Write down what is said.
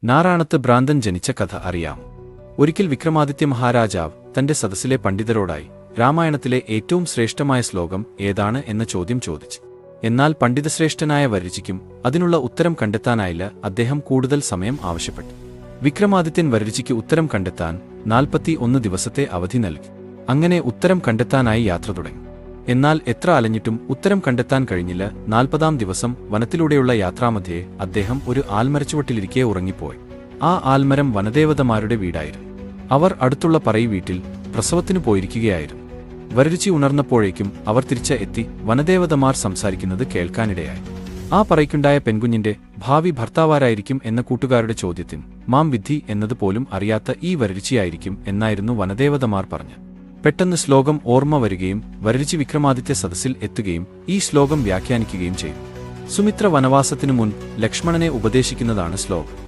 നാറാണത്ത് ഭ്രാന്തൻ ജനിച്ച കഥ അറിയാം. ഒരിക്കൽ വിക്രമാദിത്യ മഹാരാജാവ് തന്റെ സദസ്സിലെ പണ്ഡിതരോടായി രാമായണത്തിലെ ഏറ്റവും ശ്രേഷ്ഠമായ ശ്ലോകം ഏതാണ് എന്ന ചോദ്യം ചോദിച്ചു. എന്നാൽ പണ്ഡിതശ്രേഷ്ഠനായ വരരുചിക്കും അതിനുള്ള ഉത്തരം കണ്ടെത്താനായില്ല. അദ്ദേഹം കൂടുതൽ സമയം ആവശ്യപ്പെട്ടു. വിക്രമാദിത്യൻ വരരുചിക്ക് ഉത്തരം കണ്ടെത്താൻ 41 ദിവസത്തെ അവധി നൽകി. അങ്ങനെ ഉത്തരം കണ്ടെത്താനായി യാത്ര തുടങ്ങി. എന്നാൽ എത്ര അലഞ്ഞിട്ടും ഉത്തരം കണ്ടെത്താൻ കഴിഞ്ഞില്ല. 40-ാം ദിവസം വനത്തിലൂടെയുള്ള യാത്രാമധ്യേ അദ്ദേഹം ഒരു ആൽമരച്ചുവട്ടിലിരിക്കെ ഉറങ്ങിപ്പോയി. ആ ആൽമരം വനദേവതമാരുടെ വീടായിരുന്നു. അവർ അടുത്തുള്ള പറയി വീട്ടിൽ പ്രസവത്തിനു പോയിരിക്കുകയായിരുന്നു. വരരുചി ഉണർന്നപ്പോഴേക്കും അവർ തിരിച്ച് എത്തി വനദേവതമാർ സംസാരിക്കുന്നത് കേൾക്കാനിടയായി. ആ പറയ്ക്കുണ്ടായ പെൺകുഞ്ഞിന്റെ ഭാവി ഭർത്താവാരായിരിക്കും എന്ന കൂട്ടുകാരുടെ ചോദ്യത്തിന് മാം വിദ്ധി എന്നതുപോലും അറിയാത്ത ഈ വരരുചിയായിരിക്കും എന്നായിരുന്നു വനദേവതമാർ പറഞ്ഞു. പെട്ടെന്ന് ശ്ലോകം ഓർമ്മ വരികയും വരരുചി വിക്രമാദിത്യ സദസ്സിൽ എത്തുകയും ഈ ശ്ലോകം വ്യാഖ്യാനിക്കുകയും ചെയ്തു. സുമിത്ര വനവാസത്തിനു മുൻ ലക്ഷ്മണനെ ഉപദേശിക്കുന്നതാണ് ശ്ലോകം.